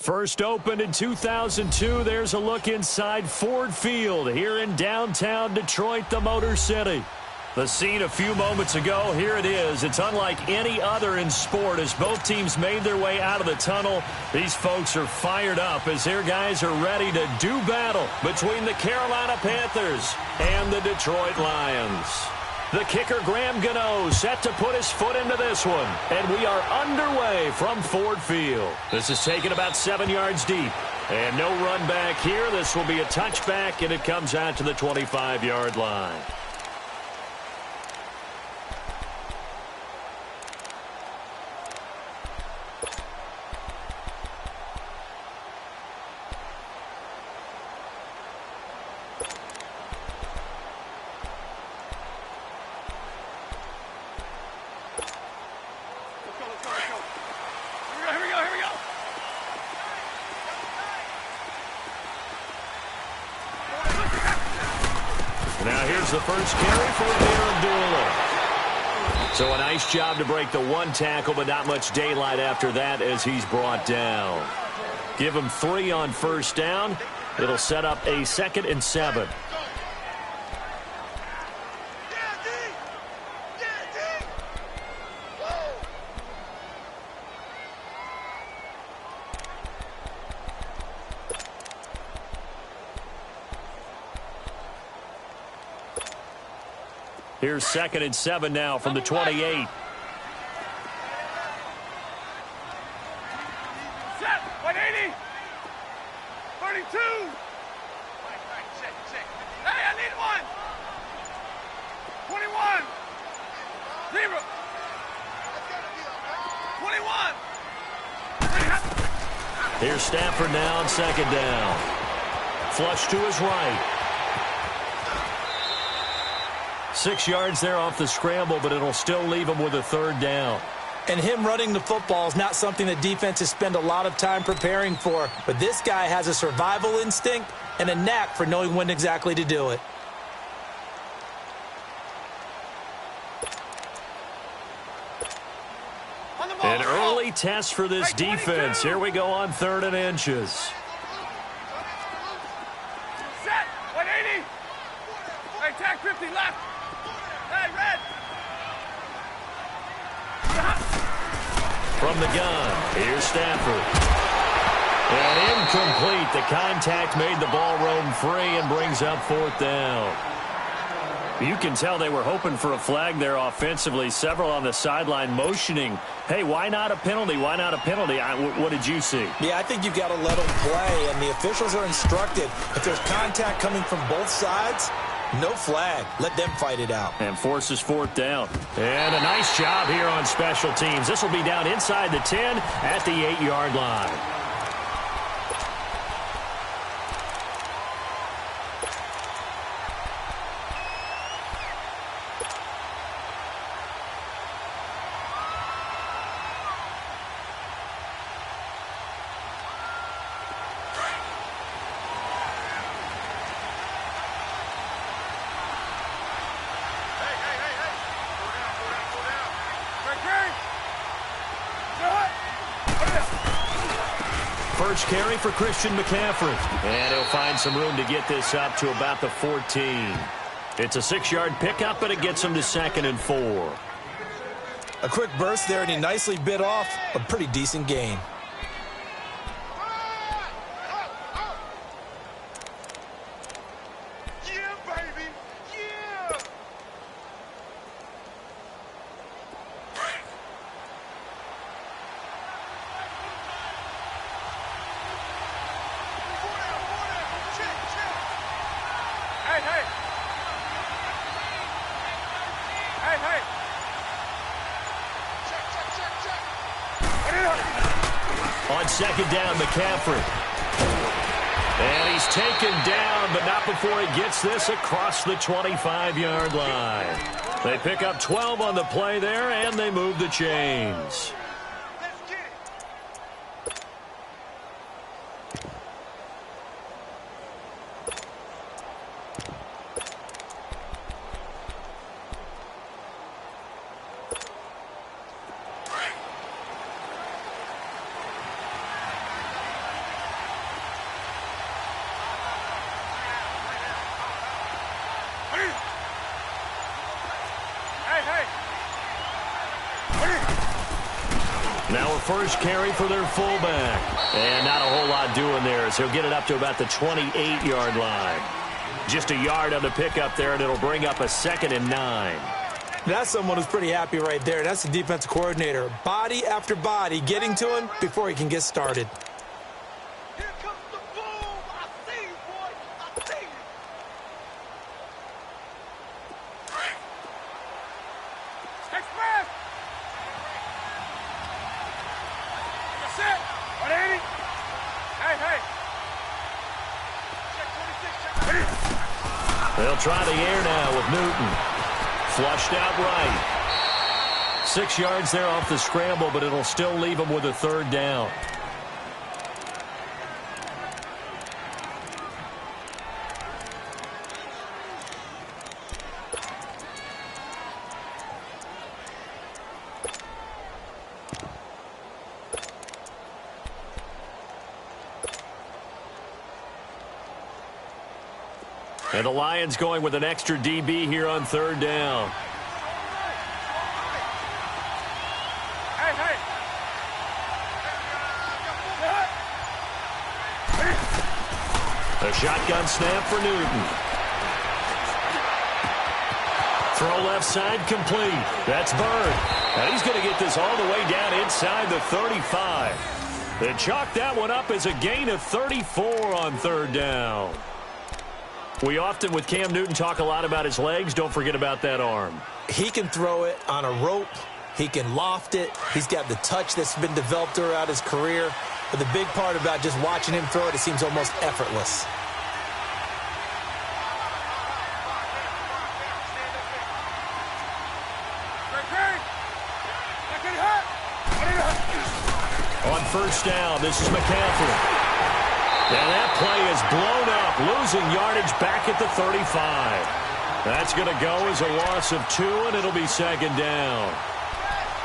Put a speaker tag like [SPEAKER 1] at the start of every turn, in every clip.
[SPEAKER 1] First opened in 2002, there's a look inside Ford Field here in downtown Detroit, the Motor City. The scene a few moments ago, here it is. It's unlike any other in sport as both teams made their way out of the tunnel. These folks are fired up as their guys are ready to do battle between the Carolina Panthers and the Detroit Lions. The kicker, Graham Gano, set to put his foot into this one. And we are underway from Ford Field. This is taken about 7 yards deep. And no run back here. This will be a touchback, and it comes out to the 25-yard line. Now here's the first carry for Aaron Dula. So a nice job to break the one tackle, but not much daylight after that as he's brought down. Give him 3 on first down. It'll set up a 2nd and 7. Here's 2nd and 7 now from the 28.
[SPEAKER 2] Set, 180, 32. Hey, I need one. 21. 0. 21.
[SPEAKER 1] Here's Stafford now on 2nd down. Flush to his right. 6 yards there off the scramble, but it'll still leave him with a 3rd down.
[SPEAKER 3] And him running the football is not something that defenses spend a lot of time preparing for. But this guy has a survival instinct and a knack for knowing when exactly to do it.
[SPEAKER 1] An early test for this defense. Here we go on 3rd and inches.
[SPEAKER 2] Set, 180. Hey, tag 50 left. Hey, red.
[SPEAKER 1] From the gun, here's Stafford. And incomplete. The contact made the ball roam free and brings up 4th down. You can tell they were hoping for a flag there offensively. Several on the sideline motioning, hey, why not a penalty? Why not a penalty? What did you see?
[SPEAKER 3] Yeah, I think you've got to let them play, and the officials are instructed. If there's contact coming from both sides, no flag. Let them fight it out.
[SPEAKER 1] And forces 4th down. And a nice job here on special teams. This will be down inside the 10 at the 8-yard line. First carry for Christian McCaffrey. And he'll find some room to get this up to about the 14. It's a 6-yard pickup, but it gets him to 2nd and 4.
[SPEAKER 3] A quick burst there, and he nicely bit off a pretty decent gain.
[SPEAKER 1] On 2nd down, McCaffrey. And he's taken down, but not before he gets this across the 25-yard line. They pick up 12 on the play there, and they move the chains. Now a first carry for their fullback. And not a whole lot doing there as he'll get it up to about the 28-yard line. Just a yard on the pickup there, and it'll bring up a 2nd and 9.
[SPEAKER 3] That's someone who's pretty happy right there. That's the defensive coordinator. Body after body getting to him before he can get started.
[SPEAKER 2] Here comes the boom. I see you, boy. I see you. Express. That's it. 180. Hey. Check 26. Check.
[SPEAKER 1] They'll try the air now with Newton. Flushed out right. 6 yards there off the scramble, but it'll still leave him with a 3rd down. And the Lions going with an extra DB here on 3rd down.
[SPEAKER 2] Hey.
[SPEAKER 1] A shotgun snap for Newton. Throw left side complete. That's Bird. And he's going to get this all the way down inside the 35. They chalk that one up as a gain of 34 on 3rd down. We often, with Cam Newton, talk a lot about his legs. Don't forget about that arm.
[SPEAKER 3] He can throw it on a rope. He can loft it. He's got the touch that's been developed throughout his career. But the big part about just watching him throw it, it seems almost effortless.
[SPEAKER 1] On 1st down, this is McCaffrey. And that play is blown up, losing yardage back at the 35. That's going to go as a loss of 2, and it'll be 2nd down.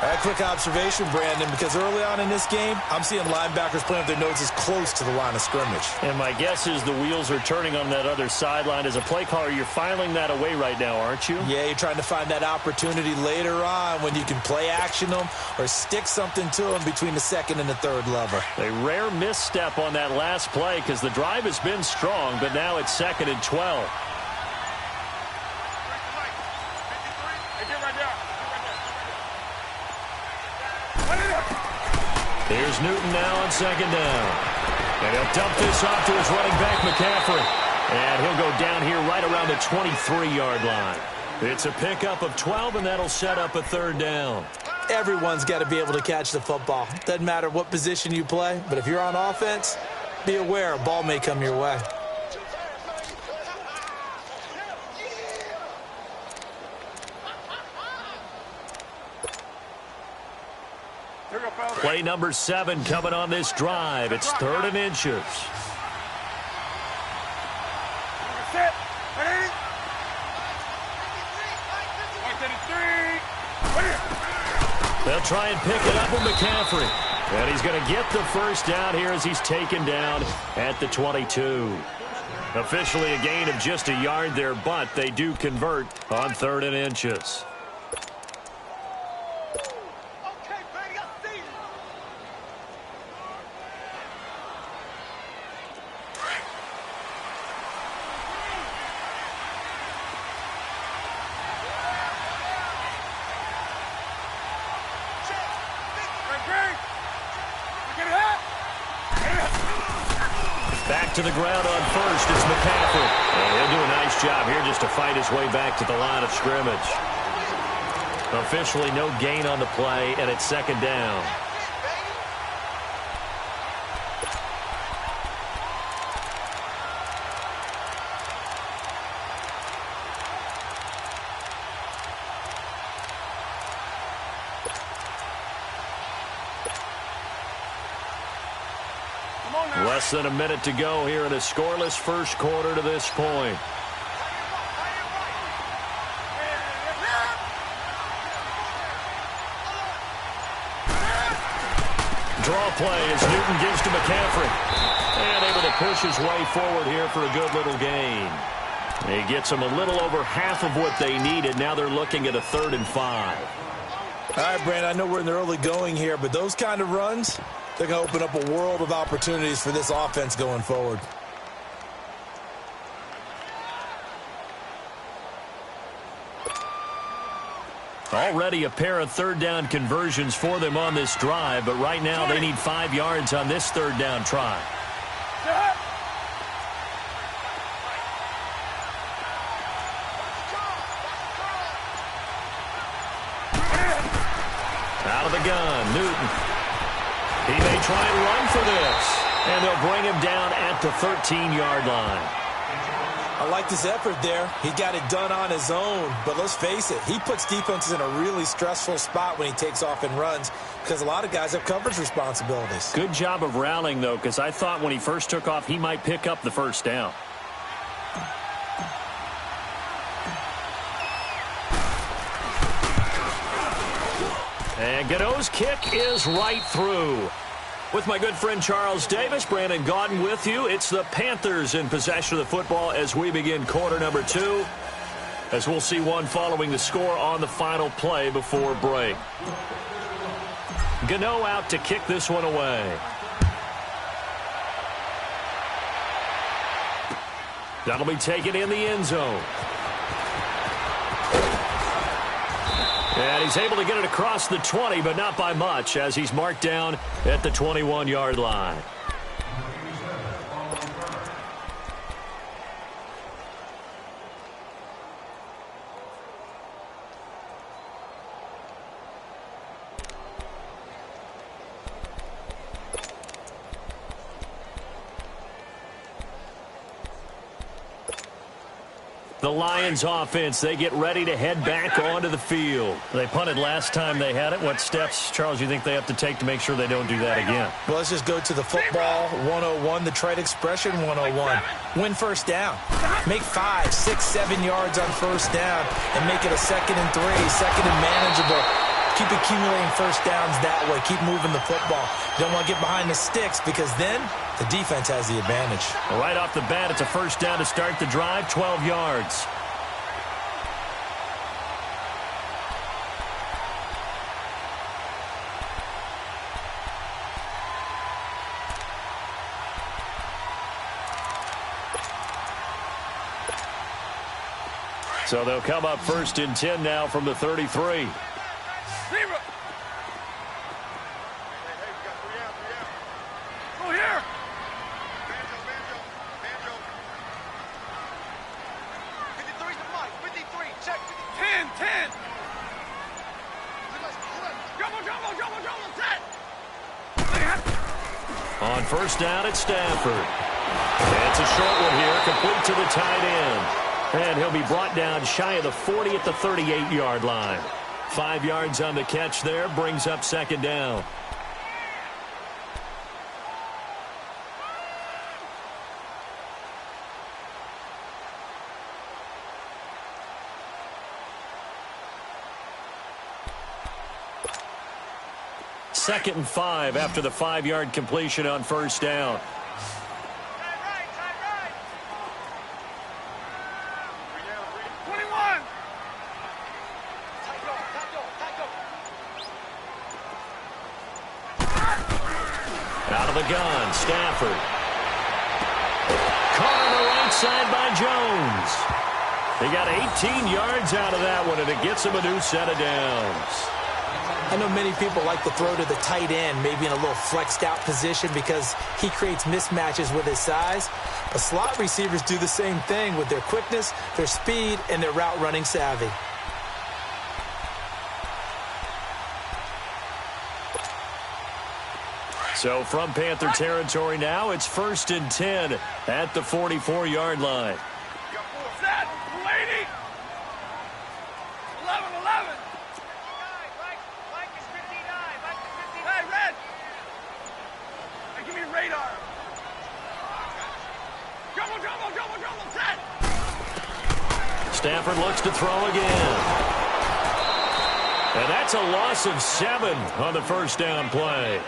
[SPEAKER 3] A quick observation, Brandon, because early on in this game, I'm seeing linebackers playing with their noses close to the line of scrimmage.
[SPEAKER 1] And my guess is the wheels are turning on that other sideline. As a play caller, you're filing that away right now, aren't you?
[SPEAKER 3] Yeah, you're trying to find that opportunity later on when you can play action them or stick something to them between the 2nd and the 3rd level.
[SPEAKER 1] A rare misstep on that last play because the drive has been strong, but now it's 2nd and 12. Here's Newton now on 2nd down. And he'll dump this off to his running back, McCaffrey. And he'll go down here right around the 23-yard line. It's a pickup of 12, and that'll set up a 3rd down.
[SPEAKER 3] Everyone's got to be able to catch the football. Doesn't matter what position you play, but if you're on offense, be aware a ball may come your way.
[SPEAKER 1] Play number 7 coming on this drive. It's 3rd and inches. They'll try and pick it up with McCaffrey. And he's going to get the 1st down here as he's taken down at the 22. Officially a gain of just a yard there, but they do convert on 3rd and inches. Back to the ground on 1st, it's McCaffrey. And he'll do a nice job here just to fight his way back to the line of scrimmage. Officially no gain on the play, and it's 2nd down. Less than a minute to go here in a scoreless first quarter to this point. Draw play as Newton gives to McCaffrey. And able to push his way forward here for a good little gain. He gets them a little over half of what they needed. Now they're looking at a 3rd and 5.
[SPEAKER 3] All right, Brandon, I know we're in the early going here, but those kind of runs, they're going to open up a world of opportunities for this offense going forward.
[SPEAKER 1] Already a pair of third down conversions for them on this drive, but right now they need 5 yards on this third down try. Out of the gun, Newton. He may try and run for this, and they'll bring him down at the 13-yard line.
[SPEAKER 3] I like this effort there. He got it done on his own, but let's face it, he puts defenses in a really stressful spot when he takes off and runs because a lot of guys have coverage responsibilities.
[SPEAKER 1] Good job of rallying, though, because I thought when he first took off, he might pick up the first down. And Gano's kick is right through. With my good friend Charles Davis, Brandon Gaudin with you. It's the Panthers in possession of the football as we begin quarter number 2. As we'll see one following the score on the final play before break. Gano out to kick this one away. That'll be taken in the end zone. And he's able to get it across the 20, but not by much, as he's marked down at the 21-yard line. The Lions offense, they get ready to head back onto the field. They punted last time they had it. What steps, Charles, you think they have to take to make sure they don't do that again?
[SPEAKER 3] Well, let's just go to the football 101, the trade expression 101. Win first down. Make 5, 6, 7 yards on first down and make it a 2nd and 3, 2nd and manageable. Keep accumulating first downs that way. Keep moving the football. You don't want to get behind the sticks because then the defense has the advantage.
[SPEAKER 1] Well, right off the bat, it's a first down to start the drive, 12 yards. So they'll come up 1st and 10 now from the 33.
[SPEAKER 2] Go here. 53's the mic. 53. Check. 10. Jumbo, set.
[SPEAKER 1] On first down, it's Stafford. It's a short one here, complete to the tight end. And he'll be brought down shy of the 40 at the 38-yard line. 5 yards on the catch there, brings up 2nd down. Second and 5 after the 5-yard completion on first down. Out of the gun, Stafford. Caught on the right side by Jones. He got 18 yards out of that one, and it gets him a new set of downs.
[SPEAKER 3] I know many people like to throw to the tight end, maybe in a little flexed out position because he creates mismatches with his size. But slot receivers do the same thing with their quickness, their speed, and their route running savvy.
[SPEAKER 1] So from Panther territory now, it's 1st and 10 at the 44-yard line.
[SPEAKER 2] Set. 280. 11. Mike is 59. Hey, Red. Hey, give me radar. Jumbo, set.
[SPEAKER 1] Stafford looks to throw again. And that's a loss of 7 on the first down play.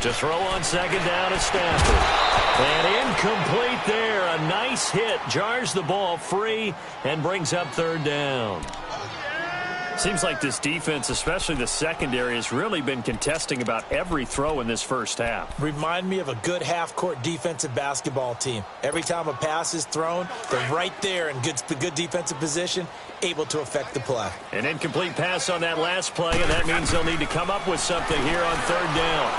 [SPEAKER 1] To throw on second down is Stafford. And incomplete there. A nice hit. Jars the ball free and brings up third down. Seems like this defense, especially the secondary, has really been contesting about every throw in this first half.
[SPEAKER 3] Remind me of a good half-court defensive basketball team. Every time a pass is thrown, they're right there in good defensive position, able to affect the play.
[SPEAKER 1] An incomplete pass on that last play, and that means they'll need to come up with something here on third down.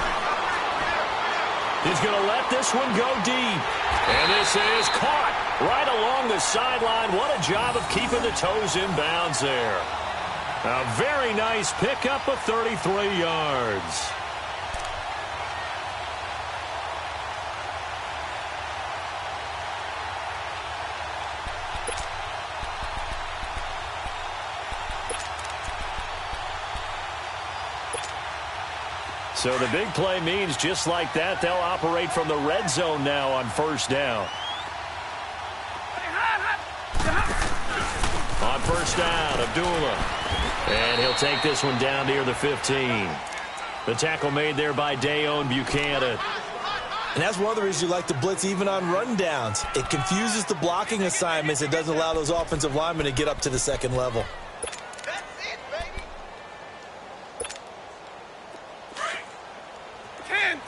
[SPEAKER 1] He's going to let this one go deep. And this is caught right along the sideline. What a job of keeping the toes in bounds there. A very nice pickup of 33 yards. So the big play means just like that, they'll operate from the red zone now on first down. On first down, Abdullah. And he'll take this one down near the 15. The tackle made there by Dayon Buchanan.
[SPEAKER 3] And that's one of the reasons you like to blitz even on rundowns. It confuses the blocking assignments. It doesn't allow those offensive linemen to get up to the second level.
[SPEAKER 2] That's it, baby.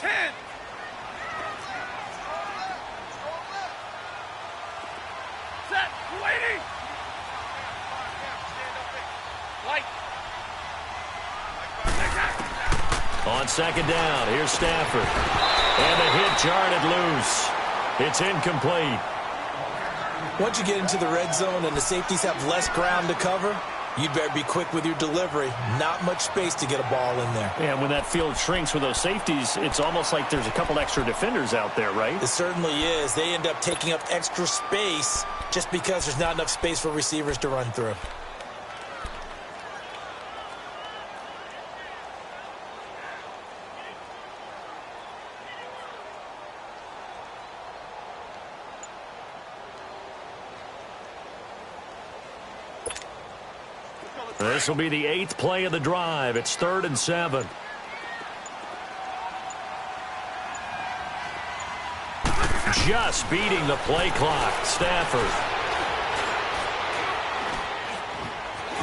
[SPEAKER 2] 10. Set, waiting.
[SPEAKER 1] On second down, here's Stafford. And the hit jarred it loose. It's incomplete.
[SPEAKER 3] Once you get into the red zone and the safeties have less ground to cover, you'd better be quick with your delivery. Not much space to get a ball in there.
[SPEAKER 1] And when that field shrinks with those safeties, it's almost like there's a couple extra defenders out there, right?
[SPEAKER 3] It certainly is. They end up taking up extra space just because there's not enough space for receivers to run through.
[SPEAKER 1] This will be the 8th play of the drive. It's 3rd and 7. Just beating the play clock. Stafford.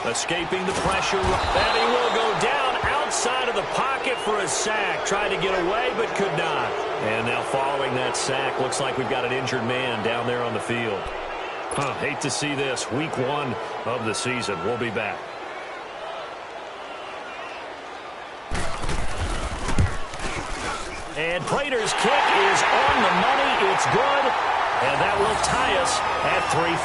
[SPEAKER 1] Escaping the pressure. And he will go down outside of the pocket for a sack. Tried to get away but could not. And now following that sack, looks like we've got an injured man down there on the field. Hate to see this. Week 1 of the season. We'll be back. And Prater's kick is on the money. It's good. And that will tie us at 3-3.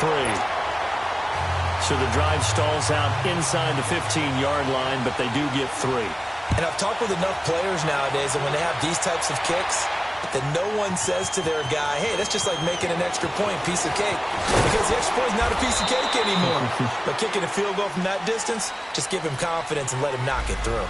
[SPEAKER 1] So the drive stalls out inside the 15-yard line, but they do get 3.
[SPEAKER 3] And I've talked with enough players nowadays that when they have these types of kicks, that no one says to their guy, hey, that's just like making an extra point, piece of cake. Because the extra point is not a piece of cake anymore. But kicking a field goal from that distance, just give him confidence and let him knock it through.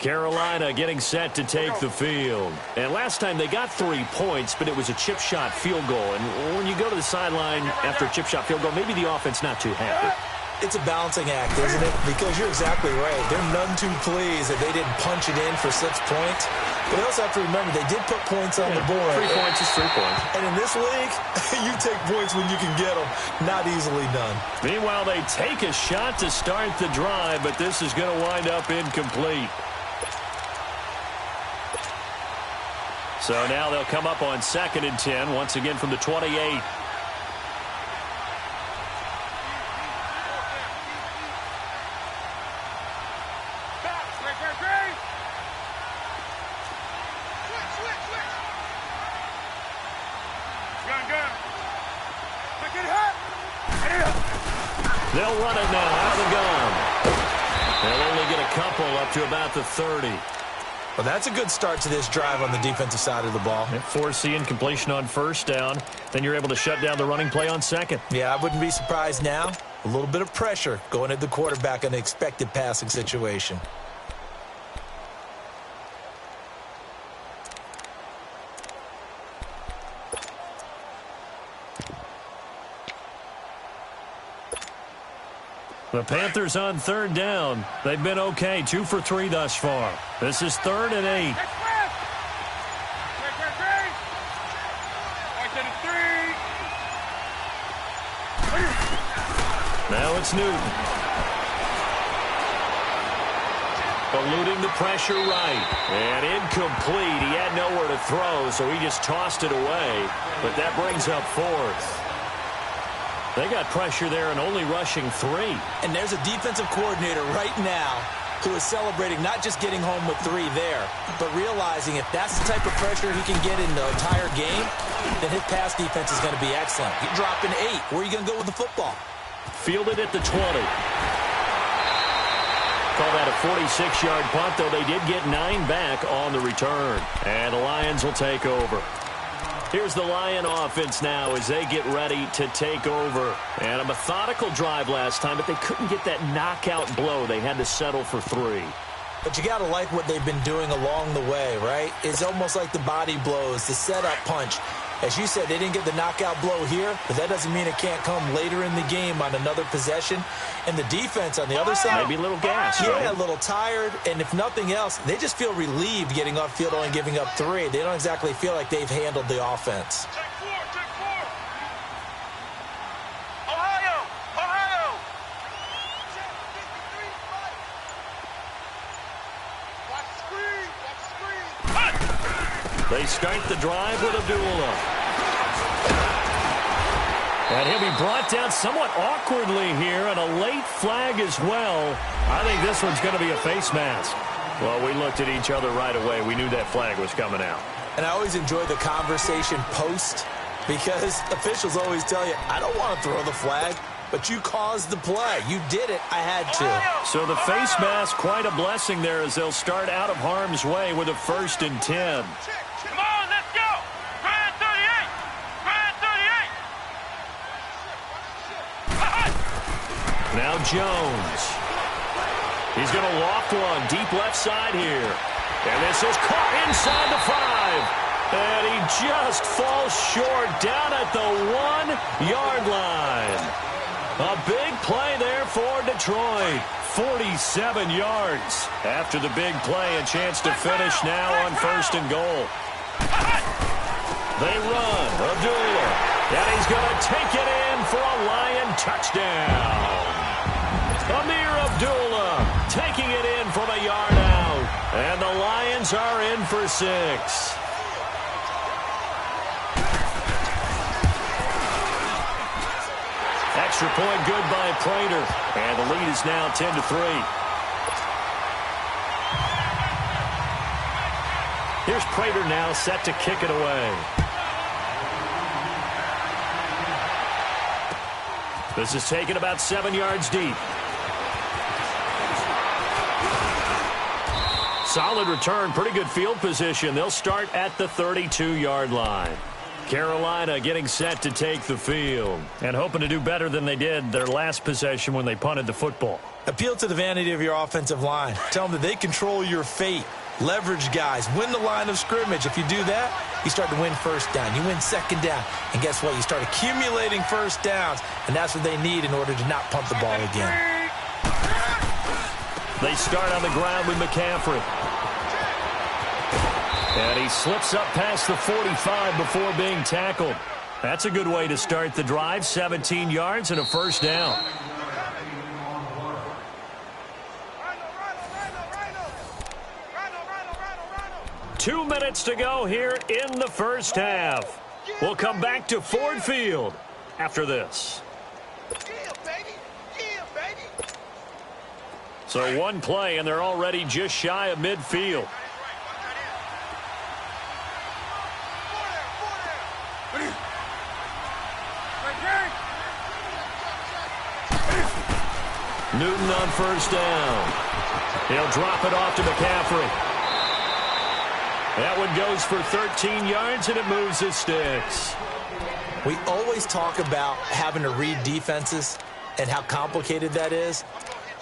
[SPEAKER 1] Carolina getting set to take the field. And last time they got 3 points, but it was a chip shot field goal. And when you go to the sideline after a chip shot field goal, maybe the offense not too happy.
[SPEAKER 3] It's a balancing act, isn't it? Because you're exactly right. They're none too pleased that they didn't punch it in for 6 points. But they also have to remember they did put points on the board.
[SPEAKER 1] 3 points is 3 points.
[SPEAKER 3] And in this league, you take points when you can get them. Not easily done.
[SPEAKER 1] Meanwhile, they take a shot to start the drive, but this is going to wind up incomplete. So now they'll come up on 2nd and 10, once again from the 28. They'll run it now out of the gun. They'll only get a couple up to about the 30.
[SPEAKER 3] Well, that's a good start to this drive on the defensive side of the ball.
[SPEAKER 1] Foreseeing completion on first down. Then you're able to shut down the running play on second.
[SPEAKER 3] Yeah, I wouldn't be surprised now. A little bit of pressure going at the quarterback in an expected passing situation.
[SPEAKER 1] The Panthers on third down. They've been okay, 2 for 3 thus far. This is 3rd and 8. Now it's Newton. Eluding the pressure right. And incomplete. He had nowhere to throw, so he just tossed it away. But that brings up 4th. They got pressure there and only rushing 3.
[SPEAKER 3] And there's a defensive coordinator right now who is celebrating not just getting home with 3 there, but realizing if that's the type of pressure he can get in the entire game, then his pass defense is going to be excellent. You're dropping 8. Where are you going to go with the football?
[SPEAKER 1] Fielded at the 20. Call that a 46-yard punt, though they did get 9 back on the return. And the Lions will take over. Here's the Lion offense now as they get ready to take over. And a methodical drive last time, but they couldn't get that knockout blow. They had to settle for 3.
[SPEAKER 3] But you got to like what they've been doing along the way, right? It's almost like the body blows, the setup punch. As you said, they didn't get the knockout blow here, but that doesn't mean it can't come later in the game on another possession. And the defense on the other side,
[SPEAKER 1] maybe a little gas,
[SPEAKER 3] yeah,
[SPEAKER 1] right?
[SPEAKER 3] A little tired. And if nothing else, they just feel relieved getting off field, only giving up 3. They don't exactly feel like they've handled the offense.
[SPEAKER 2] Take 4. Ohio. Watch screen.
[SPEAKER 1] They start the drive with Abdullah. And he'll be brought down somewhat awkwardly here, and a late flag as well. I think this one's going to be a face mask. Well, we looked at each other right away. We knew that flag was coming out.
[SPEAKER 3] And I always enjoy the conversation post, because officials always tell you, I don't want to throw the flag, but you caused the play. You did it. I had to.
[SPEAKER 1] So the face mask, quite a blessing there as they'll start out of harm's way with a 1st and 10.
[SPEAKER 2] Come on, let's go. Ryan 38.
[SPEAKER 1] Now Jones. He's going to loft one deep left side here. And this is caught inside the 5. And he just falls short down at the 1-yard line. A big play there for Detroit. 47 yards. After the big play, a chance to finish now on 1st and goal. They run. Abdullah. And he's going to take it in for a Lion touchdown. Amir Abdullah taking it in from a yard out. And the Lions are in for 6. Extra point good by Prater. And the lead is now 10-3. Here's Prater now set to kick it away. This is taken about 7 yards deep. Solid return, pretty good field position. They'll start at the 32-yard line. Carolina getting set to take the field and hoping to do better than they did their last possession when they punted the football.
[SPEAKER 3] Appeal to the vanity of your offensive line. Tell them that they control your fate. Leverage guys. Win the line of scrimmage. If you do that, you start to win 1st down. You win 2nd down. And guess what? You start accumulating 1st downs, and that's what they need in order to not punt the ball again.
[SPEAKER 1] They start on the ground with McCaffrey. And he slips up past the 45 before being tackled. That's a good way to start the drive. 17 yards and a 1st down. Two minutes to go here in the 1st half. We'll come back to Ford Field after this. So one play, and they're already just shy of midfield. Newton on 1st down. He'll drop it off to McCaffrey. That one goes for 13 yards, and it moves the sticks.
[SPEAKER 3] We always talk about having to read defenses and how complicated that is.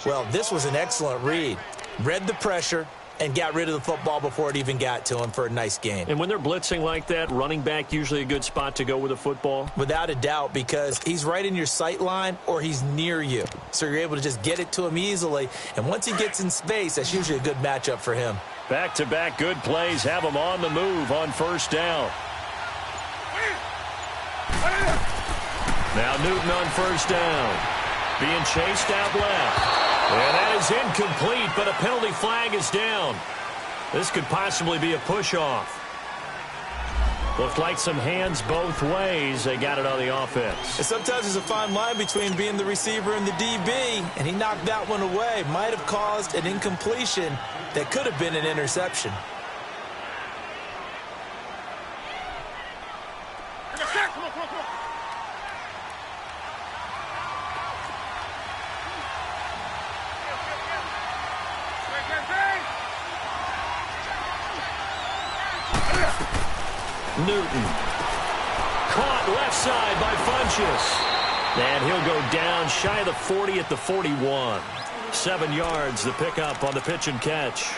[SPEAKER 3] Well, this was an excellent read. Read the pressure and got rid of the football before it even got to him for a nice gain.
[SPEAKER 1] And when they're blitzing like that, running back usually a good spot to go with a football?
[SPEAKER 3] Without a doubt, because he's right in your sight line or he's near you. So you're able to just get it to him easily. And once he gets in space, that's usually a good matchup for him.
[SPEAKER 1] Back-to-back good plays have him on the move on first down. Now Newton on first down. Being chased out left. And that is incomplete, but a penalty flag is down. This could possibly be a push-off. Looked like some hands both ways. They got it on the offense.
[SPEAKER 3] And sometimes there's a fine line between being the receiver and the DB, and he knocked that one away. Might have caused an incompletion that could have been an interception.
[SPEAKER 1] Newton. Caught left side by Funchess. And he'll go down shy of the 40 at the 41. 7 yards, the pickup on the pitch and catch.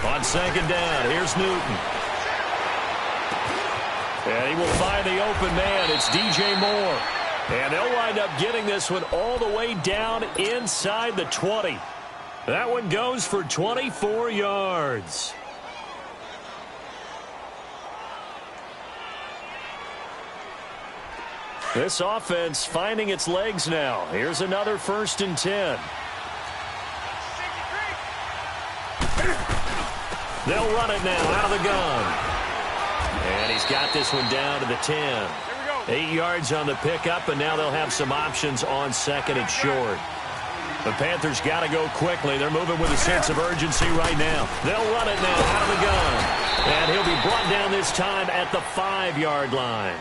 [SPEAKER 1] On second down, here's Newton. And he will find the open man. It's DJ Moore. And they'll wind up getting this one all the way down inside the 20. That one goes for 24 yards. This offense finding its legs now. Here's another 1st and 10. They'll run it now out of the gun. And he's got this one down to the 10. 8 yards on the pickup, and now they'll have some options on second and short. The Panthers got to go quickly. They're moving with a sense of urgency right now. They'll run it now out of the gun. And he'll be brought down this time at the 5-yard line.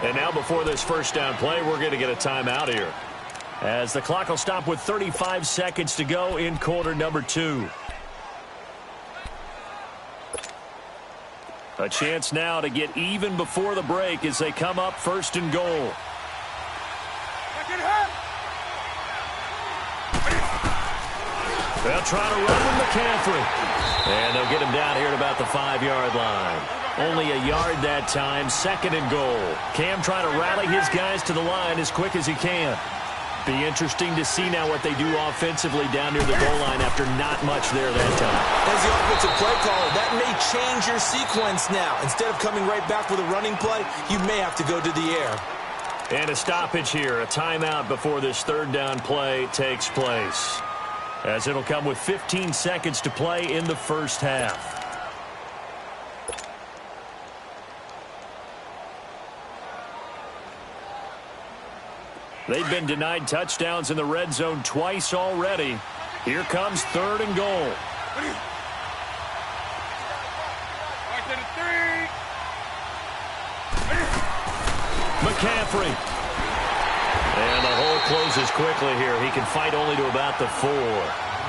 [SPEAKER 1] And now before this first down play, we're going to get a timeout here, as the clock will stop with 35 seconds to go in quarter number 2. A chance now to get even before the break as they come up 1st and goal. They'll try to run with McCaffrey. And they'll get him down here at about the 5-yard line. Only a yard that time, 2nd and goal. Cam trying to rally his guys to the line as quick as he can. Be interesting to see now what they do offensively down near the goal line after not much there that time.
[SPEAKER 3] As the offensive play caller, that may change your sequence now. Instead of coming right back with a running play, you may have to go to the air.
[SPEAKER 1] And a stoppage here, a timeout before this 3rd down play takes place, as it'll come with 15 seconds to play in the first half. They've been denied touchdowns in the red zone twice already. Here comes 3rd and goal. McCaffrey. And the hole closes quickly here. He can fight only to about the 4.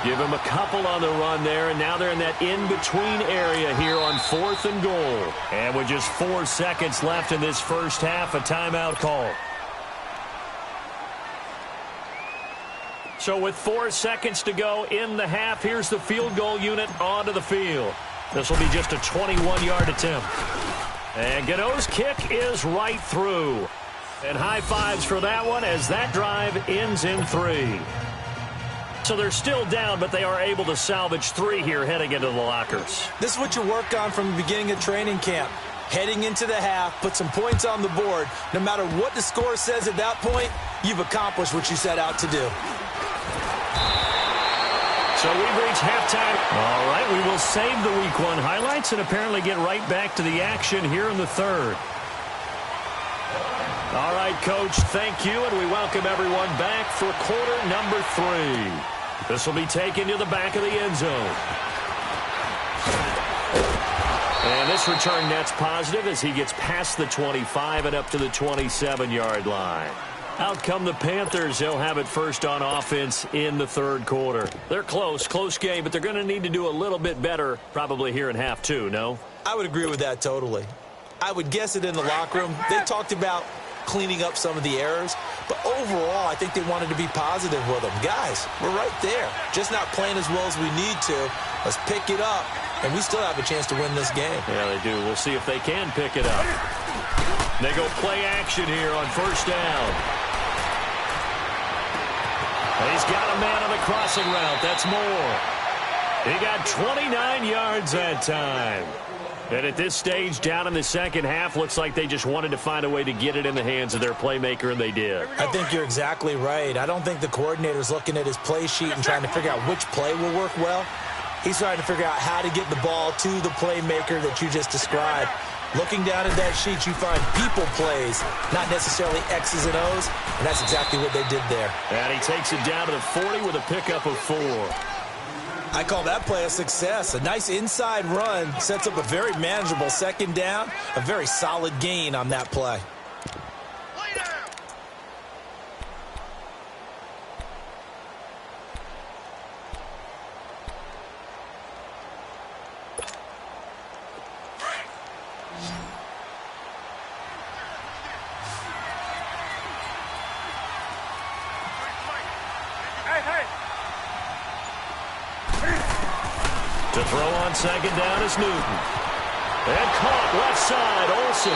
[SPEAKER 1] Give him a couple on the run there, and now they're in that in-between area here on 4th and goal. And with just 4 seconds left in this first half, a timeout call. So with 4 seconds to go in the half, here's the field goal unit onto the field. This will be just a 21-yard attempt. And Gano's kick is right through. And high fives for that one as that drive ends in 3. So they're still down, but they are able to salvage 3 here heading into the lockers.
[SPEAKER 3] This is what you work on from the beginning of training camp. heading into the half, put some points on the board. No matter what the score says at that point, you've accomplished what you set out to do.
[SPEAKER 1] So we've reached halftime. All right, we will save the Week 1 highlights and apparently get right back to the action here in the third. All right, Coach, thank you, and we welcome everyone back for quarter number 3. This will be taken to the back of the end zone. And this return net's positive as he gets past the 25 and up to the 27-yard line. Out come the Panthers. They'll have it first on offense in the third quarter. They're close game, but they're going to need to do a little bit better probably here in half 2, no?
[SPEAKER 3] I would agree with that totally. I would guess it in the locker room. They talked about cleaning up some of the errors, but overall, I think they wanted to be positive with them. Guys, we're right there. Just not playing as well as we need to. Let's pick it up, and we still have a chance to win this game.
[SPEAKER 1] Yeah, they do. We'll see if they can pick it up. They go play action here on first down. He's got a man on the crossing route. That's Moore. He got 29 yards that time. And at this stage, down in the second half, looks like they just wanted to find a way to get it in the hands of their playmaker, and they did.
[SPEAKER 3] I think you're exactly right. I don't think the coordinator's looking at his play sheet and trying to figure out which play will work well. He's trying to figure out how to get the ball to the playmaker that you just described. Looking down at that sheet, you find people plays, not necessarily X's and O's, and that's exactly what they did there.
[SPEAKER 1] And he takes it down to the 40 with a pickup of 4.
[SPEAKER 3] I call that play a success. A nice inside run sets up a very manageable second down, a very solid gain on that play.
[SPEAKER 1] To throw on second down is Newton. And caught left side, Olsen.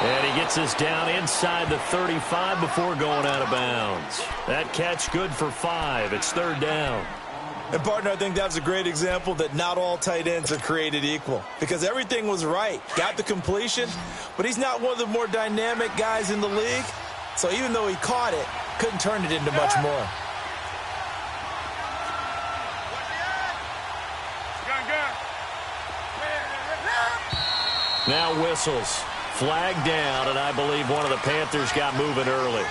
[SPEAKER 1] And he gets this down inside the 35 before going out of bounds. That catch good for 5. It's third down.
[SPEAKER 3] And, partner, I think that's a great example that not all tight ends are created equal. Because everything was right. Got the completion, but he's not one of the more dynamic guys in the league. So even though he caught it, couldn't turn it into much more.
[SPEAKER 1] Now whistles. Flag down, and I believe one of the Panthers got moving early.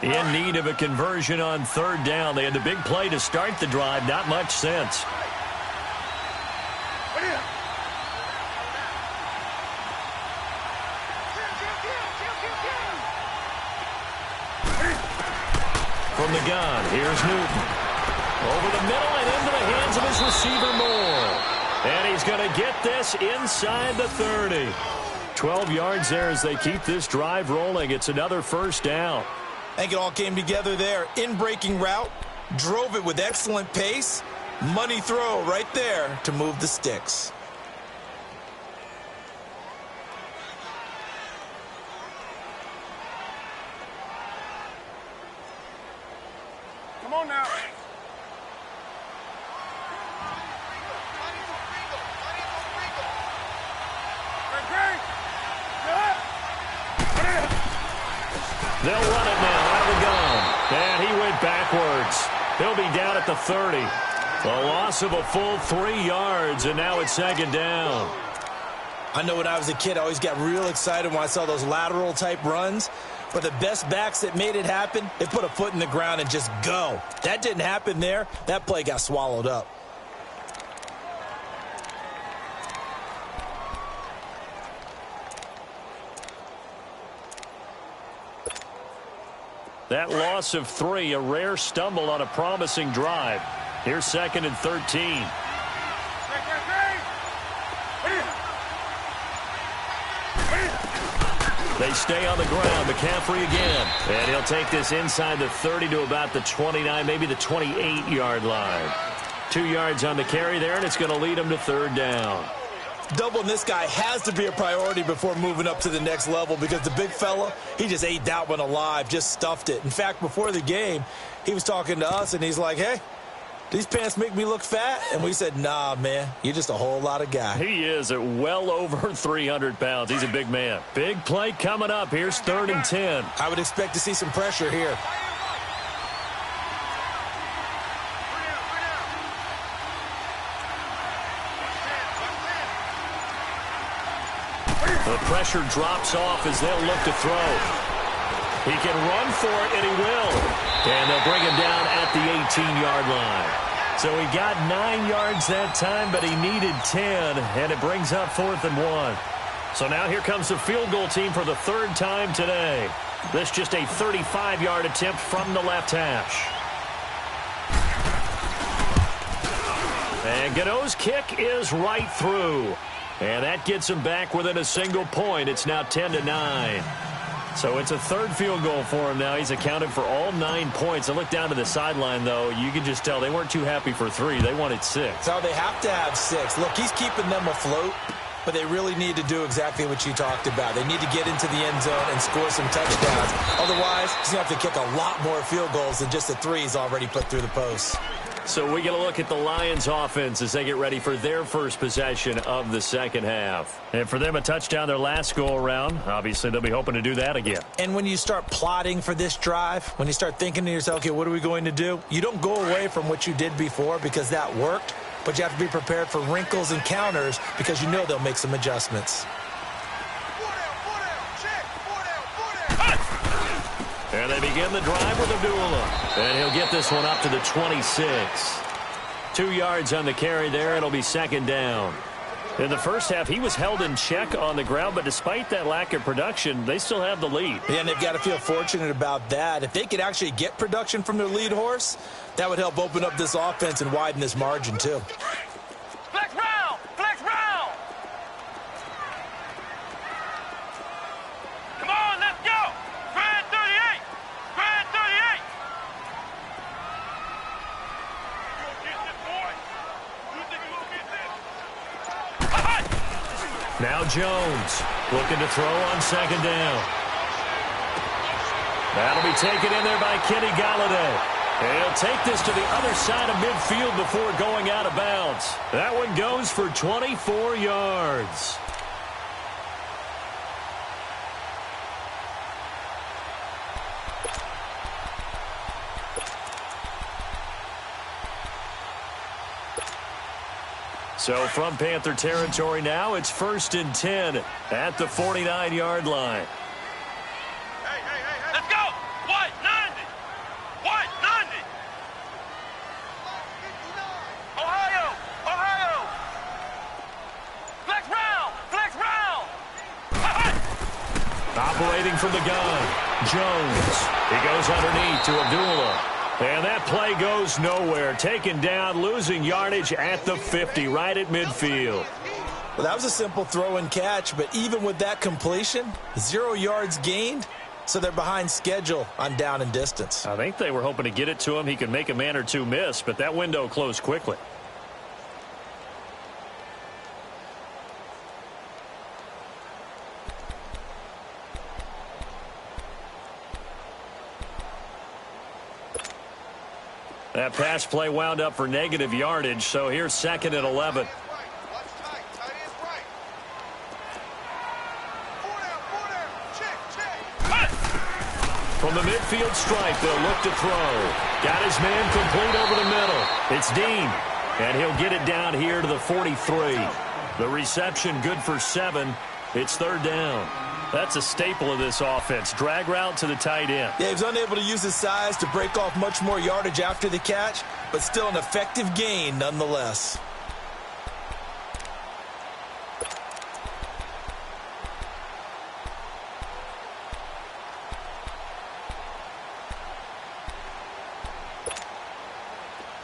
[SPEAKER 1] In need of a conversion on third down. They had the big play to start the drive. Not much sense. From the gun, here's Newton. Over the middle and into the hands of his receiver, Moore. And he's going to get this inside the 30. 12 yards there as they keep this drive rolling. It's another first down.
[SPEAKER 3] I think it all came together there. In-breaking route, drove it with excellent pace. Money throw right there to move the sticks.
[SPEAKER 2] Come on now.
[SPEAKER 1] They'll run it now out of the gun. And he went backwards. He'll be down at the 30. A loss of a full 3 yards, and now it's second down.
[SPEAKER 3] I know when I was a kid, I always got real excited when I saw those lateral type runs. But the best backs that made it happen, they put a foot in the ground and just go. That didn't happen there. That play got swallowed up.
[SPEAKER 1] That loss of 3, a rare stumble on a promising drive. Here's second and 13. They stay on the ground. McCaffrey again. And he'll take this inside the 30 to about the 29, maybe the 28-yard line. 2 yards on the carry there, and it's going to lead him to third down.
[SPEAKER 3] Doubling this guy has to be a priority before moving up to the next level because the big fella, he just ate that one alive, just stuffed it. In fact, before the game, he was talking to us, and he's like, hey, these pants make me look fat? And we said, nah, man, you're just a whole lot of guy.
[SPEAKER 1] He is at well over 300 pounds. He's a big man. Big play coming up. Here's 3rd and 10.
[SPEAKER 3] I would expect to see some pressure here.
[SPEAKER 1] The pressure drops off as they'll look to throw. He can run for it, and he will. And they'll bring him down at the 18-yard line. So he got 9 yards that time, but he needed 10, and it brings up 4th and 1. So now here comes the field goal team for the 3rd time today. This just a 35-yard attempt from the left hash. And Gano's kick is right through. And that gets him back within a single point. It's now 10-9. So it's a 3rd field goal for him now. He's accounted for all 9 points. I look down to the sideline, though. You can just tell they weren't too happy for 3. They wanted 6.
[SPEAKER 3] So they have to have 6. Look, he's keeping them afloat, but they really need to do exactly what you talked about. They need to get into the end zone and score some touchdowns. Otherwise, he's going to have to kick a lot more field goals than just the 3 he's already put through the posts.
[SPEAKER 1] So we get a look at the Lions offense as they get ready for their first possession of the second half. And for them, a touchdown their last go-around. Obviously, they'll be hoping to do that again.
[SPEAKER 3] And when you start plotting for this drive, when you start thinking to yourself, okay, what are we going to do? You don't go away from what you did before because that worked, but you have to be prepared for wrinkles and counters because you know they'll make some adjustments.
[SPEAKER 1] And they begin the drive with Abdullah. And he'll get this one up to the 26. 2 yards on the carry there. It'll be 2nd down. In the first half, he was held in check on the ground, but despite that lack of production, they still have the lead.
[SPEAKER 3] Yeah, and they've got to feel fortunate about that. If they could actually get production from their lead horse, that would help open up this offense and widen this margin, too.
[SPEAKER 2] Flex round! Flex round! Come on, let's go! Grand 38! Grand 38! You gonna get this, boy? You think you gonna get this?
[SPEAKER 1] Now Jones looking to throw on 2nd down. That'll be taken in there by Kenny Galladay. And he'll take this to the other side of midfield before going out of bounds. That one goes for 24 yards. So from Panther territory now, it's 1st and 10 at the 49-yard line.
[SPEAKER 2] Let's go! White 90! White 90! Ohio! Ohio! Flex round! Flex round!
[SPEAKER 1] Operating from the gun, Jones. He goes underneath to Abdullah. And that play goes nowhere. Taken down, losing yardage at the 50, right at midfield.
[SPEAKER 3] Well, that was a simple throw and catch, but even with that completion, 0 yards gained, so they're behind schedule on down and distance.
[SPEAKER 1] I think they were hoping to get it to him. He could make a man or two miss, but that window closed quickly. That pass play wound up for negative yardage, so here's 2nd and 11. From the midfield stripe, they'll look to throw. Got his man complete over the middle. It's Dean, and he'll get it down here to the 43. The reception good for 7. It's 3rd down. That's a staple of this offense. Drag route to the tight end.
[SPEAKER 3] Yeah, he was unable to use his size to break off much more yardage after the catch, but still an effective gain nonetheless.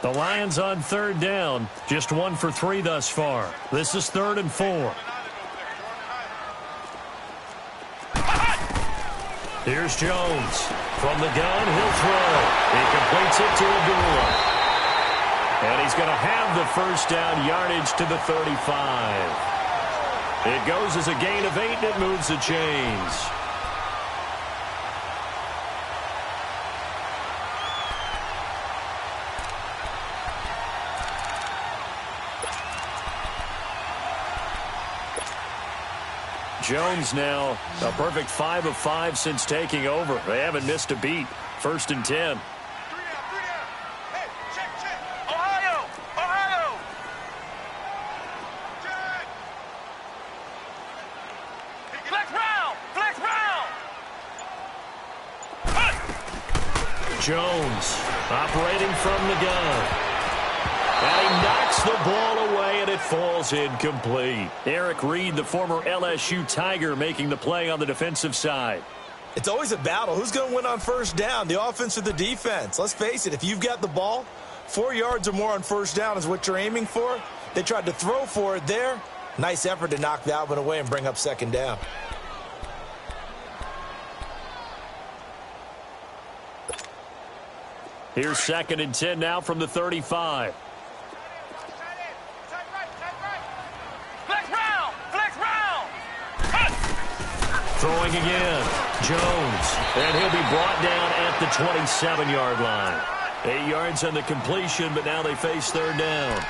[SPEAKER 1] The Lions on 3rd down. Just 1 for 3 thus far. This is 3rd and 4. Here's Jones. From the gun, he'll throw. He completes it to Abdullah. And he's going to have the 1st down, yardage to the 35. It goes as a gain of 8, and it moves the chains. Jones now a perfect 5 of 5 since taking over. They haven't missed a beat. 1st and 10.
[SPEAKER 2] 3 down. Hey, check. Ohio. Check. Flex round.
[SPEAKER 1] Jones operating from the gun. And he knocks the ball away, and it falls incomplete. Eric Reed, the former LSU Tiger, making the play on the defensive side.
[SPEAKER 3] It's always a battle. Who's going to win on 1st down, the offense or the defense? Let's face it, if you've got the ball, 4 yards or more on 1st down is what you're aiming for. They tried to throw for it there. Nice effort to knock that one away and bring up 2nd down.
[SPEAKER 1] Here's 2nd and 10 now from the 35. Throwing again, Jones, and he'll be brought down at the 27-yard line. 8 yards on the completion, but now they face 3rd down.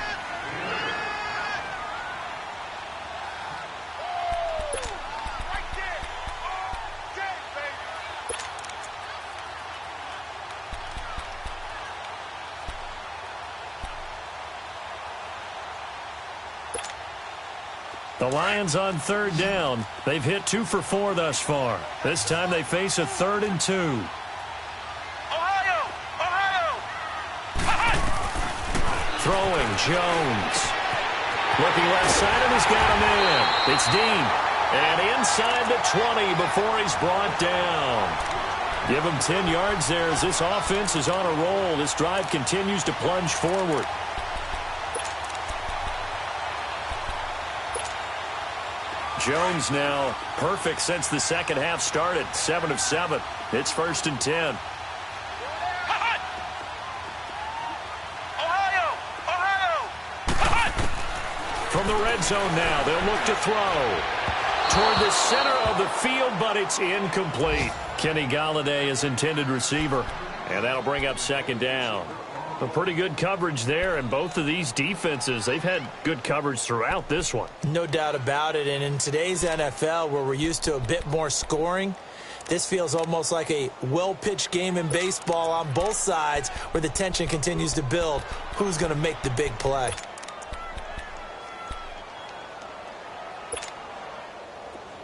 [SPEAKER 1] The Lions on 3rd down. They've hit 2 for 4 thus far. This time they face a 3rd and 2.
[SPEAKER 2] Ohio.
[SPEAKER 1] Throwing, Jones. Looking left side, and he's got a man. It's Dean. And inside the 20 before he's brought down. Give him 10 yards there as this offense is on a roll. This drive continues to plunge forward. Jones now perfect since the 2nd half started. 7 of 7. It's 1st and 10.
[SPEAKER 2] Ohio.
[SPEAKER 1] From the red zone now, they'll look to throw toward the center of the field, but it's incomplete. Kenny Galladay is intended receiver, and that'll bring up 2nd down. A pretty good coverage there, and both of these defenses, they've had good coverage throughout this one.
[SPEAKER 3] No doubt about it, and in today's NFL, where we're used to a bit more scoring, this feels almost like a well-pitched game in baseball on both sides where the tension continues to build. Who's going to make the big play?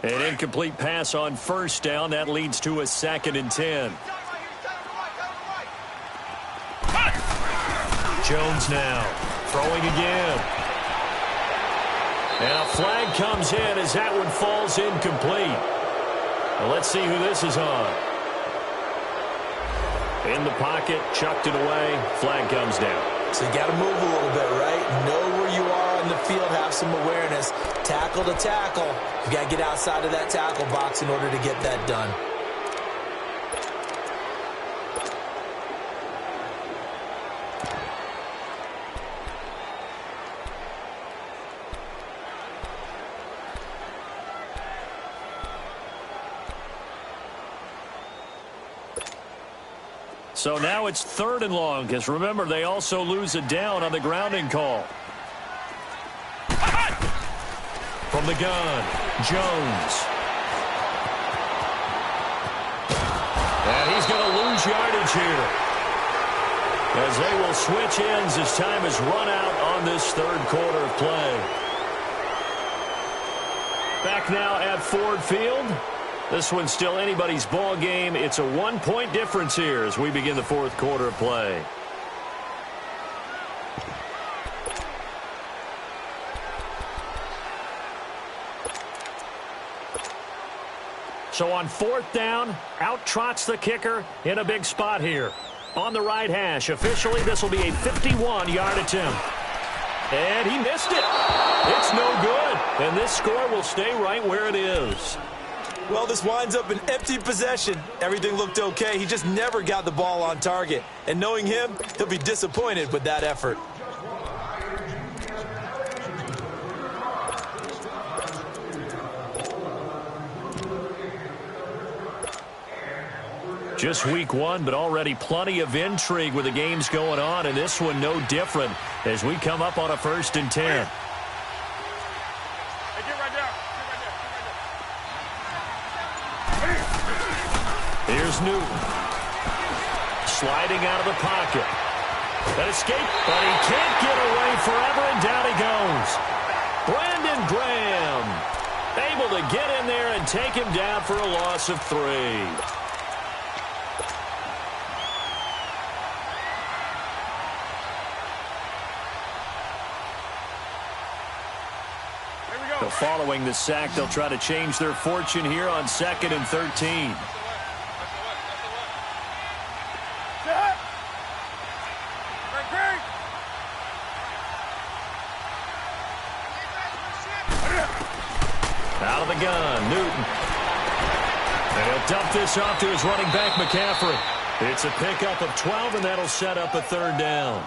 [SPEAKER 1] An incomplete pass on 1st down. That leads to a 2nd and 10. Jones now throwing again. And a flag comes in as that one falls incomplete. Well, let's see who this is on. In the pocket, chucked it away. Flag comes down.
[SPEAKER 3] So you got to move a little bit, right? Know where you are on the field, have some awareness. Tackle to tackle. You got to get outside of that tackle box in order to get that done.
[SPEAKER 1] So now it's 3rd and long, because remember, they also lose a down on the grounding call. From the gun, Jones. And he's going to lose yardage here, as they will switch ends as time is run out on this 3rd quarter of play. Back now at Ford Field. This one's still anybody's ball game. It's a 1-point difference here as we begin the 4th quarter of play. So on 4th down, out trots the kicker in a big spot here. On the right hash, officially this will be a 51-yard attempt. And he missed it. It's no good. And this score will stay right where it is.
[SPEAKER 3] Well, this winds up an empty possession. Everything looked okay. He just never got the ball on target. And knowing him, he'll be disappointed with that effort.
[SPEAKER 1] Just week one, but already plenty of intrigue with the games going on, and this one no different as we come up on a 1st and 10. Here's Newton. Sliding out of the pocket. An escape, but he can't get away forever, and down he goes. Brandon Graham able to get in there and take him down for a loss of 3. So following the sack, they'll try to change their fortune here on 2nd and 13. Out of the gun, Newton. And he'll dump this off to his running back, McCaffrey. It's a pickup of 12, and that'll set up a 3rd down.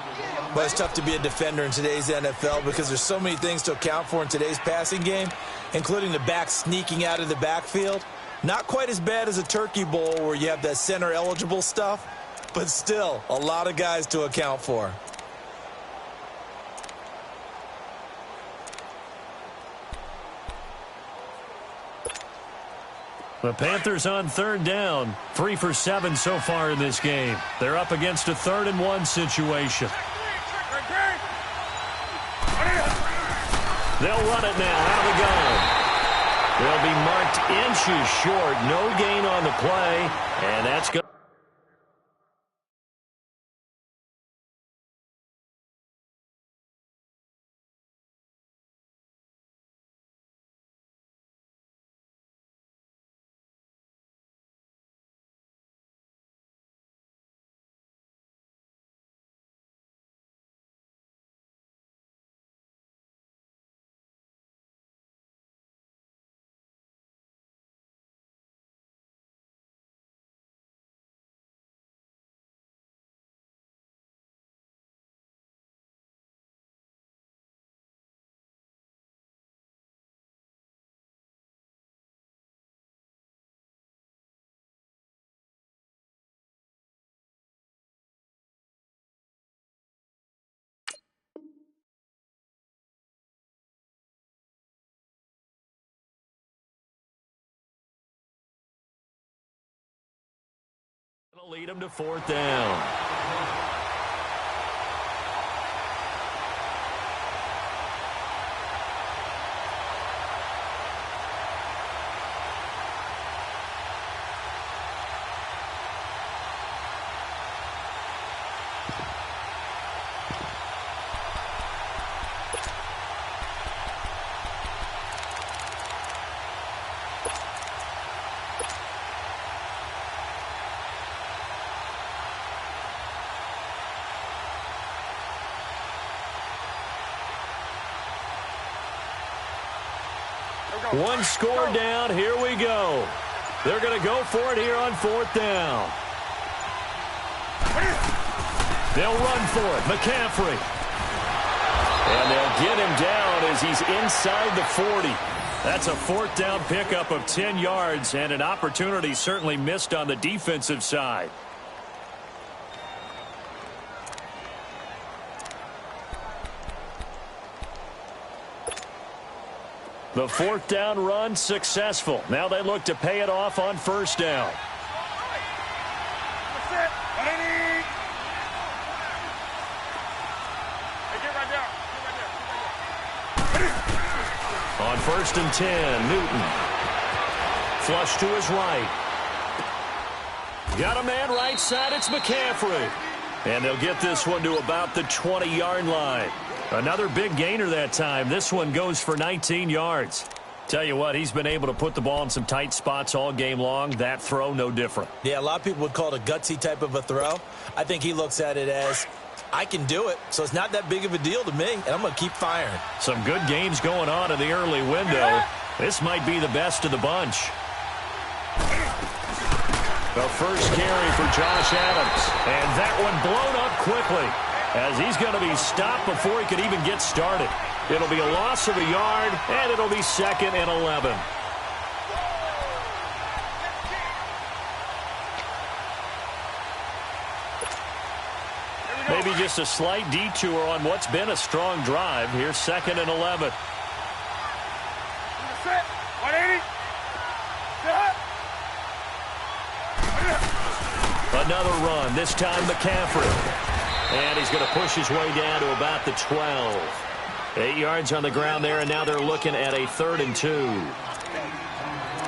[SPEAKER 3] Well, it's tough to be a defender in today's NFL because there's so many things to account for in today's passing game, including the back sneaking out of the backfield. Not quite as bad as a turkey bowl where you have that center-eligible stuff, but still a lot of guys to account for.
[SPEAKER 1] The Panthers on 3rd down. 3 for 7 so far in this game. They're up against a 3rd and 1 situation. They'll run it now out of the gun. They'll be marked inches short. No gain on the play, and that's good. It'll lead them to 4th down. One score down. Here we go. They're going to go for it here on 4th down. They'll run for it. McCaffrey. And they'll get him down as he's inside the 40. That's a 4th down pickup of 10 yards and an opportunity certainly missed on the defensive side. The 4th down run successful. Now they look to pay it off on 1st down. On 1st and 10, Newton. Flush to his right. Got a man right side. It's McCaffrey. And they'll get this one to about the 20-yard line. Another big gainer that time. This one goes for 19 yards. Tell you what, he's been able to put the ball in some tight spots all game long. That throw, no different.
[SPEAKER 3] Yeah, a lot of people would call it a gutsy type of a throw. I think he looks at it as, I can do it, so it's not that big of a deal to me, and I'm going to keep firing.
[SPEAKER 1] Some good games going on in the early window. This might be the best of the bunch. The first carry for Josh Adams. And that one blown up quickly as he's going to be stopped before he could even get started. It'll be a loss of a yard, and it'll be 2nd and 11. just a slight detour on what's been a strong drive. Here's 2nd and 11. Another run, this time McCaffrey. And he's going to push his way down to about the 12. 8 yards on the ground there, and now they're looking at a 3rd and 2.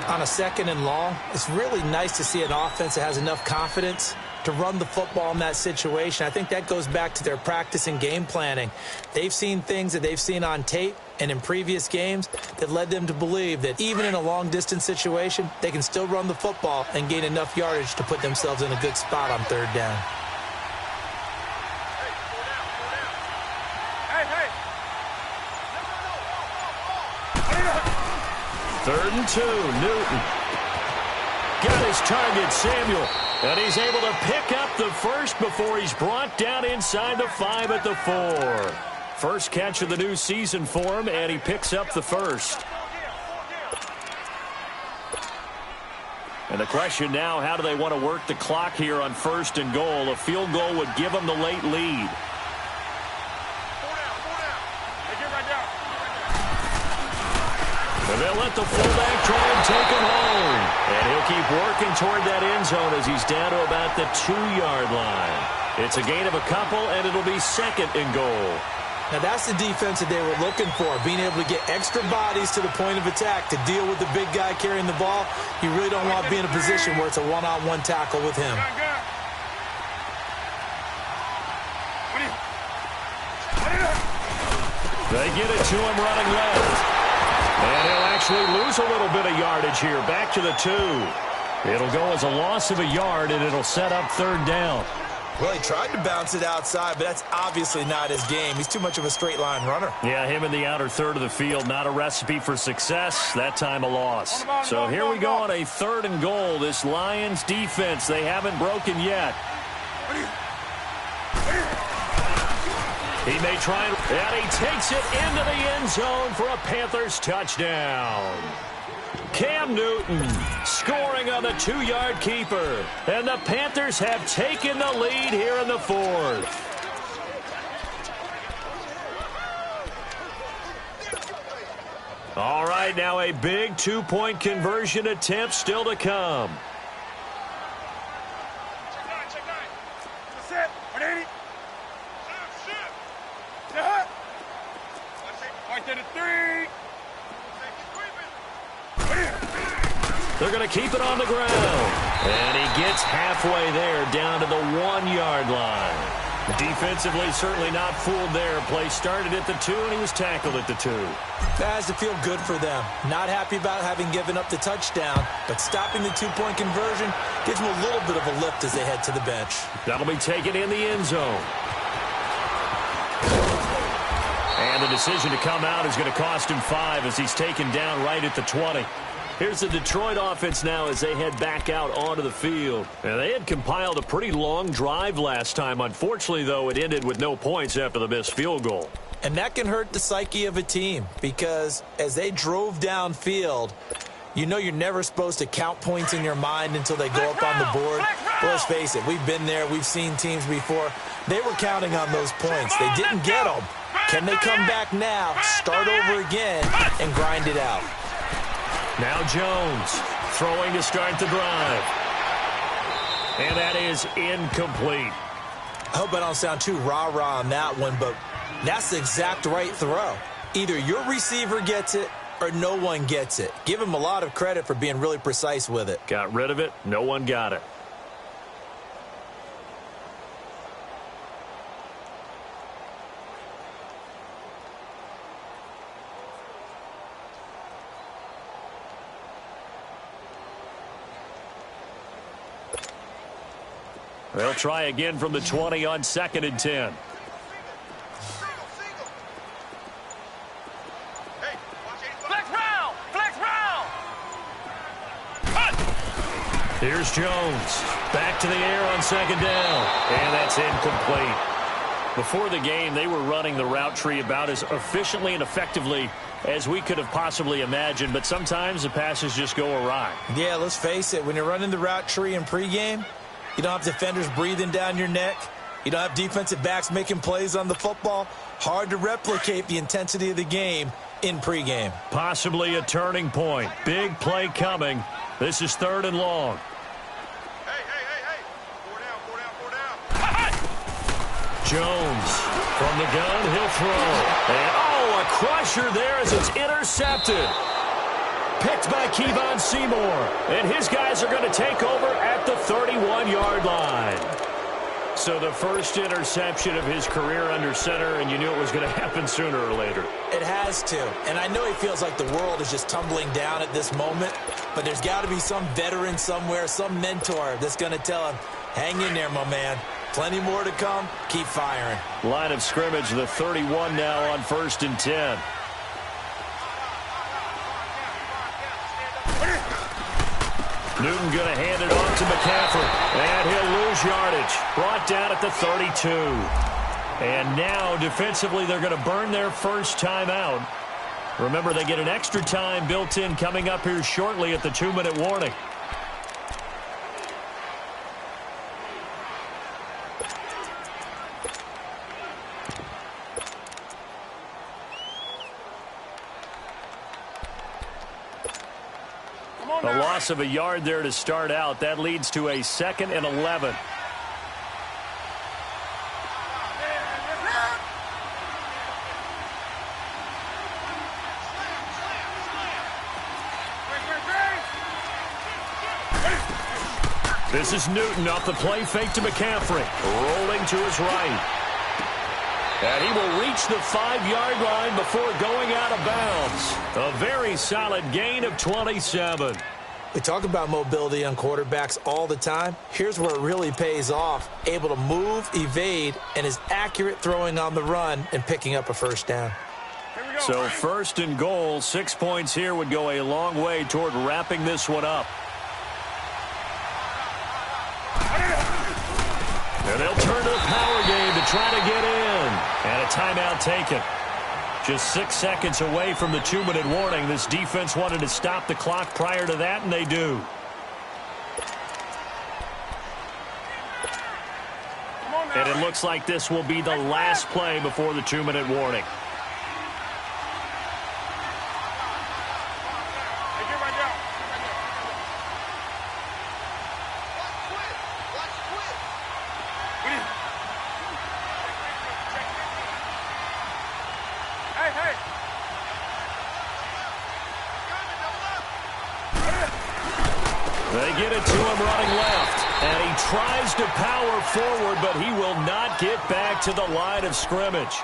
[SPEAKER 3] On a 2nd and long, it's really nice to see an offense that has enough confidence to run the football in that situation. I think that goes back to their practice and game planning. They've seen things that they've seen on tape and in previous games that led them to believe that even in a long-distance situation, they can still run the football and gain enough yardage to put themselves in a good spot on 3rd down.
[SPEAKER 1] Third and 2, Newton. Got his target, Samuel. And he's able to pick up the first before he's brought down inside the 5 at the 4. First catch of the new season for him, and he picks up the first. And the question now, how do they want to work the clock here on 1st and goal? A field goal would give them the late lead. And they'll let the fullback try and take him home. And he'll keep working toward that end zone as he's down to about the 2-yard line. It's a gain of a couple, and it'll be 2nd and goal.
[SPEAKER 3] Now, that's the defense that they were looking for, being able to get extra bodies to the point of attack to deal with the big guy carrying the ball. You really don't want to be in a position where it's a one-on-one tackle with him.
[SPEAKER 1] They get it to him running left. And he'll actually lose a little bit of yardage here, back to the 2. It'll go as a loss of a yard, and it'll set up 3rd down.
[SPEAKER 3] Well, he tried to bounce it outside, but that's obviously not his game. He's too much of a straight-line runner.
[SPEAKER 1] Yeah, him in the outer 3rd of the field, not a recipe for success. That time a loss. So here we go on a 3rd and goal. This Lions defense, they haven't broken yet. He may try, and he takes it into the end zone for a Panthers touchdown. Cam Newton scoring on the 2-yard keeper. And the Panthers have taken the lead here in the 4th. All right, now a big 2-point conversion attempt still to come. They're going to keep it on the ground. And he gets halfway there, down to the 1-yard line. Defensively, certainly not fooled there. Play started at the 2, and he was tackled at the 2.
[SPEAKER 3] That has to feel good for them. Not happy about having given up the touchdown, but stopping the 2-point conversion gives them a little bit of a lift as they head to the bench.
[SPEAKER 1] That'll be taken in the end zone. And the decision to come out is going to cost him 5 as he's taken down right at the 20. Here's the Detroit offense now as they head back out onto the field. And they had compiled a pretty long drive last time. Unfortunately, though, it ended with no points after the missed field goal.
[SPEAKER 3] And that can hurt the psyche of a team because as they drove downfield, you know you're never supposed to count points in your mind until they go up on the board. Well, let's face it, we've been there. We've seen teams before. They were counting on those points. They didn't get them. Can they come back now, start over again, and grind it out?
[SPEAKER 1] Now Jones throwing to start the drive. And that is incomplete.
[SPEAKER 3] I hope I don't sound too rah-rah on that one, but that's the exact right throw. Either your receiver gets it or no one gets it. Give him a lot of credit for being really precise with it.
[SPEAKER 1] Got rid of it. No one got it. They'll try again from the 20 on 2nd and 10. Here's Jones. Back to the air on 2nd down. And that's incomplete. Before the game, they were running the route tree about as efficiently and effectively as we could have possibly imagined. But sometimes the passes just go awry.
[SPEAKER 3] Yeah, let's face it. When you're running the route tree in pregame, you don't have defenders breathing down your neck. You don't have defensive backs making plays on the football. Hard to replicate the intensity of the game in pregame.
[SPEAKER 1] Possibly a turning point. Big play coming. This is 3rd and long.
[SPEAKER 2] Hey. 4 down.
[SPEAKER 1] Jones from the gun. He'll throw. And, a crusher there as it's intercepted. Picked by Kevon Seymour. And his guys are going to take over at the 31-yard line. So the first interception of his career under center, and you knew it was going to happen sooner or later.
[SPEAKER 3] It has to. And I know he feels like the world is just tumbling down at this moment, but there's got to be some veteran somewhere, some mentor that's going to tell him, hang in there, my man. Plenty more to come. Keep firing.
[SPEAKER 1] Line of scrimmage, the 31 now on 1st and 10. Newton going to hand it off to McCaffrey. And he'll lose yardage. Brought down at the 32. And now, defensively, they're going to burn their first time out. Remember, they get an extra time built in coming up here shortly at the 2-minute warning. A loss of a yard there to start out. That leads to a 2nd and 11. This is Newton off the play fake to McCaffrey. Rolling to his right. And he will reach the 5-yard line before going out of bounds. A very solid gain of 27.
[SPEAKER 3] We talk about mobility on quarterbacks all the time. Here's where it really pays off. Able to move, evade, and is accurate throwing on the run and picking up a first down.
[SPEAKER 1] So 1st and goal, 6 points here would go a long way toward wrapping this one up. And they'll turn to the power game to try to get in. And a timeout taken. Just 6 seconds away from the 2-minute warning. This defense wanted to stop the clock prior to that, and they do. And it looks like this will be the last play before the 2-minute warning. They get it to him running left. And he tries to power forward, but he will not get back to the line of scrimmage.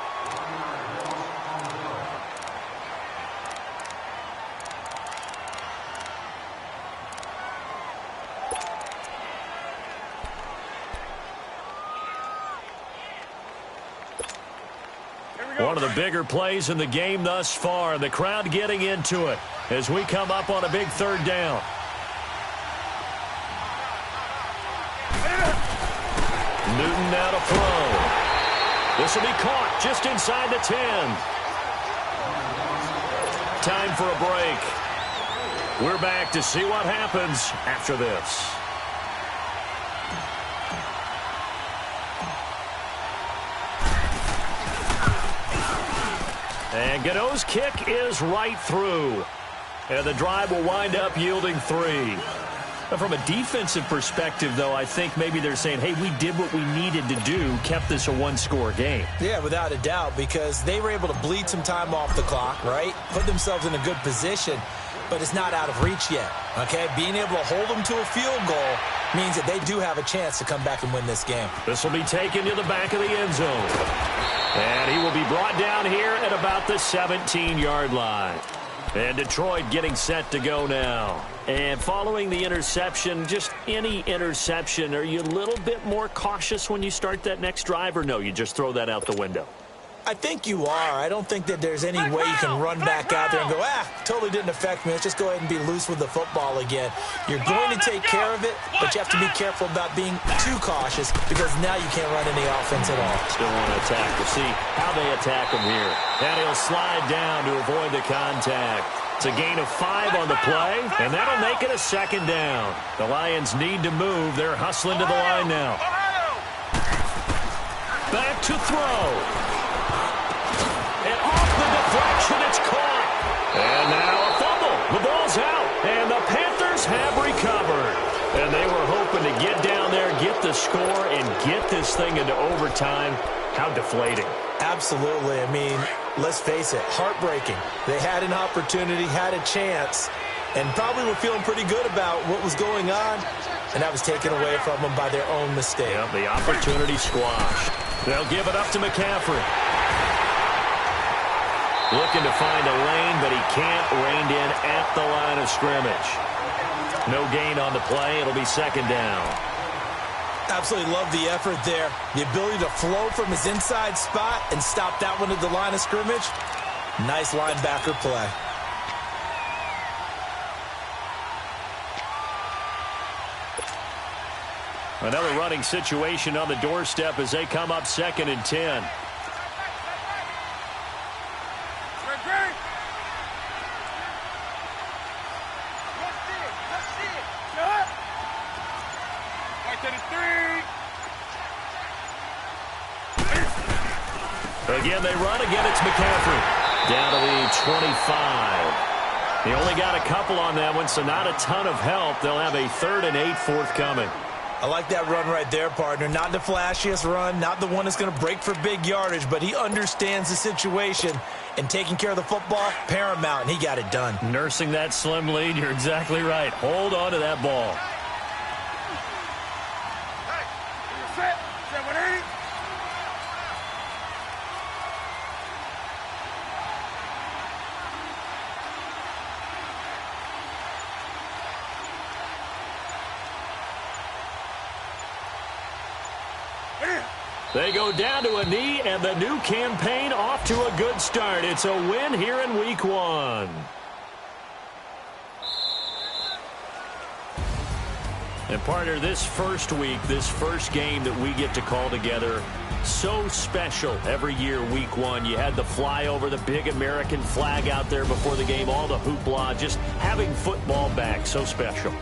[SPEAKER 1] One of the bigger plays in the game thus far. The crowd getting into it as we come up on a big 3rd down. Newton now to throw. This will be caught just inside the 10. Time for a break. We're back to see what happens after this. And Godot's kick is right through. And the drive will wind up yielding 3. From a defensive perspective, though, I think maybe they're saying, hey, we did what we needed to do, kept this a 1-score game.
[SPEAKER 3] Yeah, without a doubt, because they were able to bleed some time off the clock, right? Put themselves in a good position, but it's not out of reach yet, okay? Being able to hold them to a field goal means that they do have a chance to come back and win this game.
[SPEAKER 1] This will be taken to the back of the end zone. And he will be brought down here at about the 17-yard line. And Detroit getting set to go now. And following the interception, just any interception, are you a little bit more cautious when you start that next drive, or no, you just throw that out the window?
[SPEAKER 3] I think you are. I don't think that there's any way you can run back out there and go, totally didn't affect me. Let's just go ahead and be loose with the football again. You're going to take care of it, but you have to be careful about being too cautious because now you can't run any offense at all.
[SPEAKER 1] Still want to attack. We'll see how they attack him here. And he'll slide down to avoid the contact. It's a gain of 5 on the play, and that'll make it a 2nd down. The Lions need to move. They're hustling to the line now. back to throw. And off the deflection, it's caught. And now a fumble. The ball's out. And the Panthers have recovered. And they were hoping to get down there, get the score, and get this thing into overtime. How deflating.
[SPEAKER 3] Absolutely. I mean, let's face it, heartbreaking. They had an opportunity, had a chance, and probably were feeling pretty good about what was going on, and that was taken away from them by their own mistake.
[SPEAKER 1] Yep, the opportunity squashed. They'll give it up to McCaffrey. Looking to find a lane, but he can't. Reined in at the line of scrimmage. No gain on the play. It'll be second down.
[SPEAKER 3] Absolutely love the effort there. The ability to flow from his inside spot and stop that one at the line of scrimmage. Nice linebacker play.
[SPEAKER 1] Another running situation on the doorstep as they come up 2nd and 10. Again, they run. Again, it's McCaffrey. Down to the 25. They only got a couple on that one, so not a ton of help. They'll have a 3rd and 8 forthcoming.
[SPEAKER 3] I like that run right there, partner. Not the flashiest run, not the one that's going to break for big yardage, but he understands the situation, and taking care of the football, paramount, and he got it done.
[SPEAKER 1] Nursing that slim lead, you're exactly right. Hold on to that ball. They go down to a knee, and the new campaign off to a good start. It's a win here in Week 1. And, partner, this first week, this first game that we get to call together, so special every year, Week 1. You had the flyover, the big American flag out there before the game, all the hoopla, just having football back, so special.